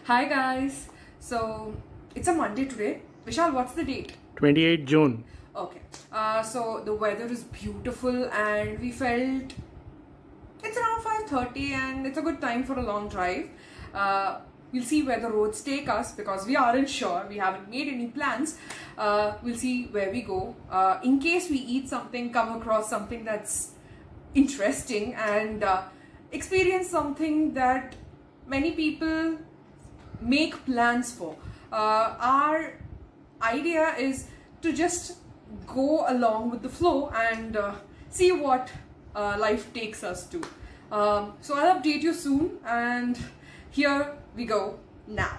Hi guys. So it's a Monday today. Vishal, what's the date? 28 June. Okay. So the weather is beautiful and we felt it's around 5:30 and it's a good time for a long drive. We'll see where the roads take us because we aren't sure. We haven't made any plans. We'll see where we go. In case we eat something, come across something that's interesting and experience something that many people make plans for. Our idea is to just go along with the flow and see what life takes us to. So I'll update you soon, and here we go now.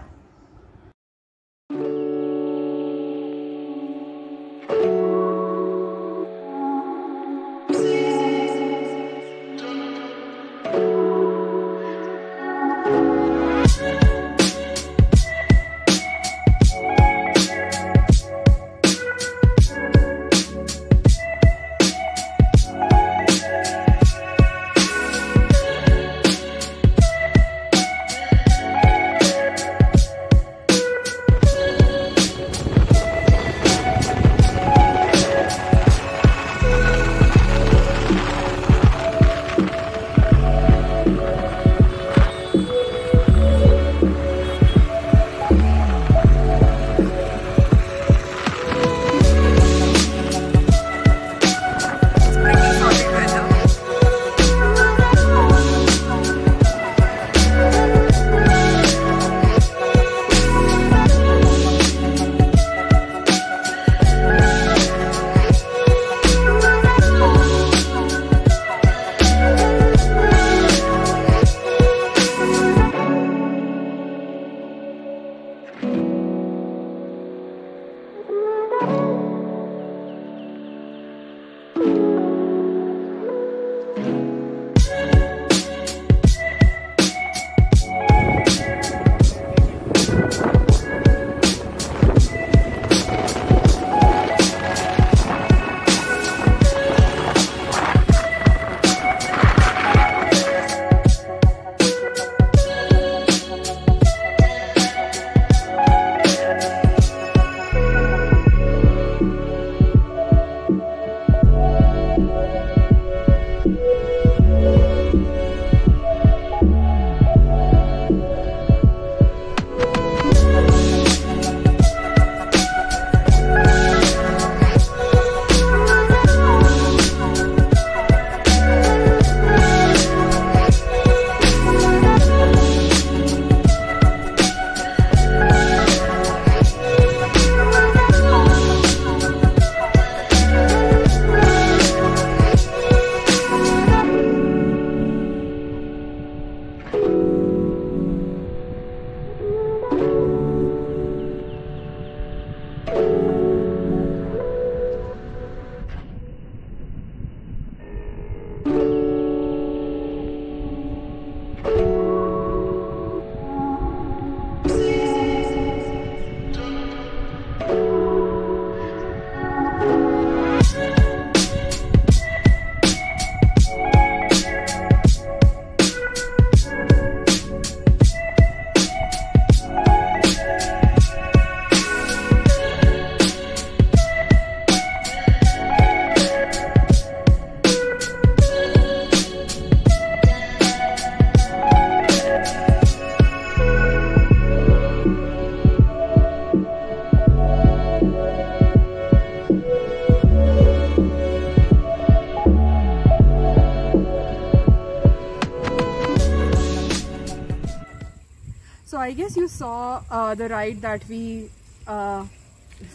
So I guess you saw the ride that we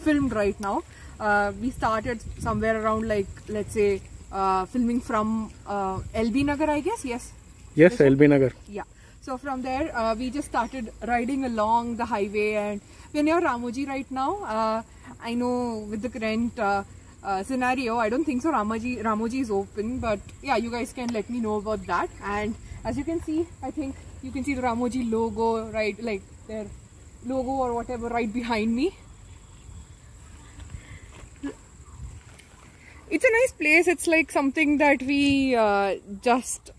filmed right now. We started somewhere around, like, let's say filming from LB Nagar, I guess. Yes, LB Nagar. Yeah, so from there we just started riding along the highway, and we're near Ramoji right now. I know with the current scenario, I don't think so Ramoji is open, but yeah, you guys can let me know about that. And as you can see, I think you can see the Ramoji logo, right, like their logo or whatever right behind me. It's a nice place. It's like something that we just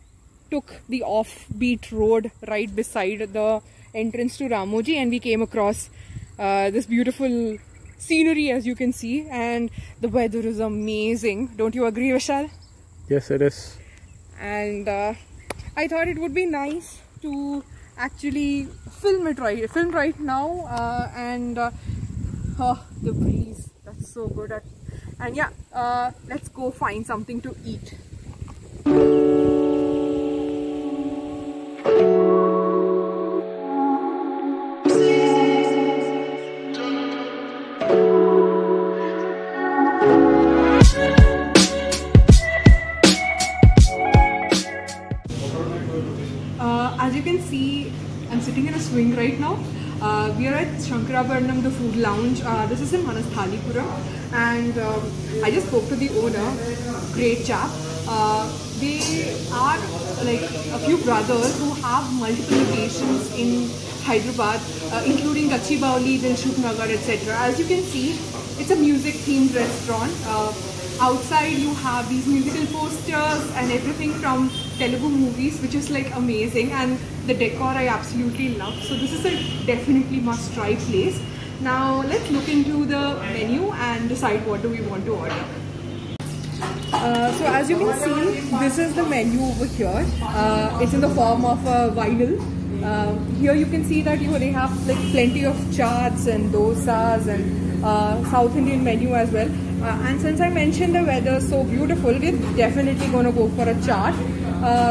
took the offbeat road right beside the entrance to Ramoji, and we came across this beautiful scenery, as you can see, and the weather is amazing. Don't you agree, Vishal? Yes, it is. And I thought it would be nice to actually film right now, and oh, the breeze, that's so good. And yeah, let's go find something to eat. As you can see, I'm sitting in a swing right now. We are at Shankarabharanam, the food lounge. This is in Manasthalipura, and I just spoke to the owner, great chap. They are like a few brothers who have multiple locations in Hyderabad, including Gachibowli, Dilshuk Nagar, etc. As you can see, it's a music themed restaurant. Outside you have these musical posters and everything from Telugu movies, which is like amazing, and the decor I absolutely love. So this is a definitely must try place. Now let's look into the menu and decide what do we want to order. So as you can see, this is the menu over here. It's in the form of a vinyl. Here you can see that they have like plenty of chaats and dosas and South Indian menu as well. And since I mentioned the weather is so beautiful, we're definitely going to go for a chaat.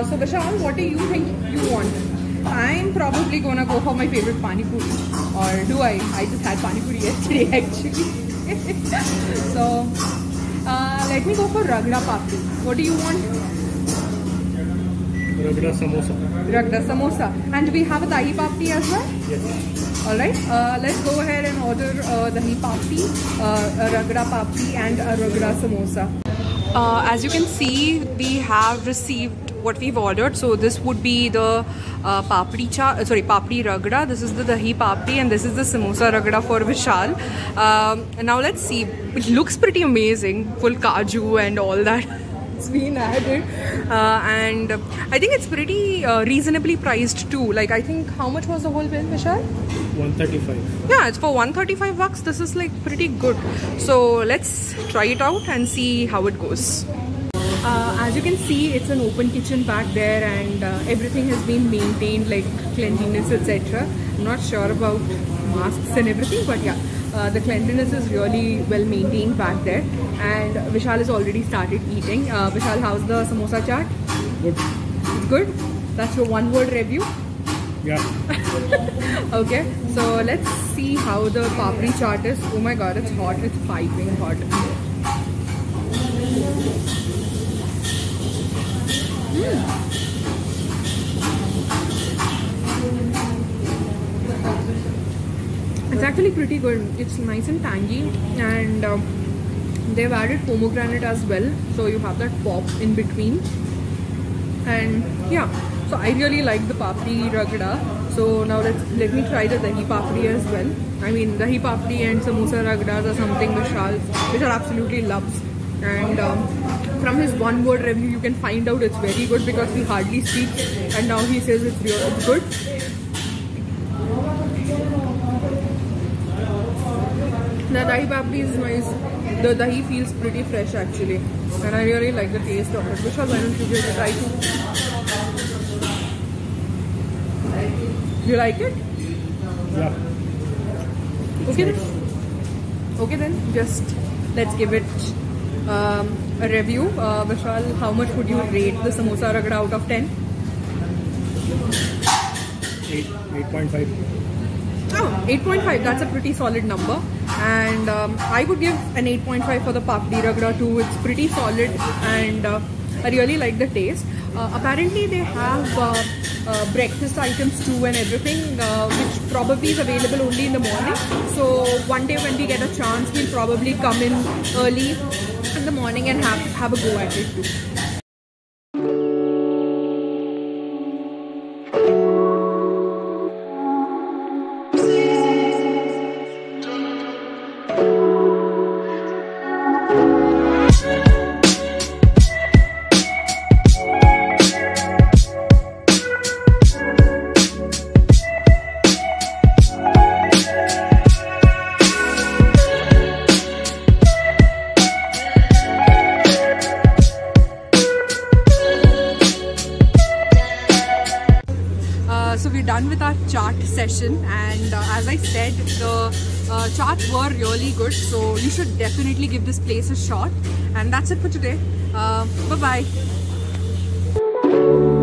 So Vishal, what do you think you want? I'm probably going to go for my favorite pani puri. Or do I? I just had pani puri yesterday actually. So let me go for Ragda Papdi. What do you want? Ragda samosa. Ragda samosa. And do we have a dahi papdi as well? Yes. Alright, let's go ahead and order dahi papdi, a Ragda papdi and a Ragda samosa. As you can see, we have received what we've ordered. So this would be the papdi Ragda. This is the dahi papdi, and this is the samosa Ragda for Vishal. Now let's see. It looks pretty amazing, full kaju and all that. It's been added, and I think it's pretty reasonably priced too. Like, I think, how much was the whole bill, Vishal? 135. Yeah, it's for 135 bucks. This is like pretty good. So let's try it out and see how it goes. As you can see, it's an open kitchen back there, and everything has been maintained, like cleanliness, etc. I'm not sure about masks and everything, but yeah, the cleanliness is really well maintained back there. And Vishal has already started eating. Vishal, how's the samosa chaat? Good. It's good? That's your one-word review? Yeah. Okay, so let's see how the papri chaat is. Oh my god, it's hot. It's piping hot. It's actually pretty good. It's nice and tangy, and they've added pomegranate as well, so you have that pop in between. And yeah, so I really like the papdi ragda. So now let me try the dahi papdi as well. I mean, dahi papdi and samosa ragdas are something Vishal absolutely loves. And from his one-word review, you can find out it's very good because he hardly speaks, and now he says it's good. The dahi papdi is nice. The dahi feels pretty fresh actually, and I really like the taste of it. Vishal, why don't you give it a try too? You like it? Yeah. Okay then, just let's give it a review. Vishal, how much would you rate the samosa ragda out of 10? 8.5. Oh, 8.5, that's a pretty solid number. And I would give an 8.5 for the papdi ragda too. It's pretty solid, and I really like the taste. Apparently they have breakfast items too and everything, which probably is available only in the morning. So one day when we get a chance, we'll probably come in early in the morning and have a go at it too. chart session, and as I said, the charts were really good, so you should definitely give this place a shot. And that's it for today. Bye bye.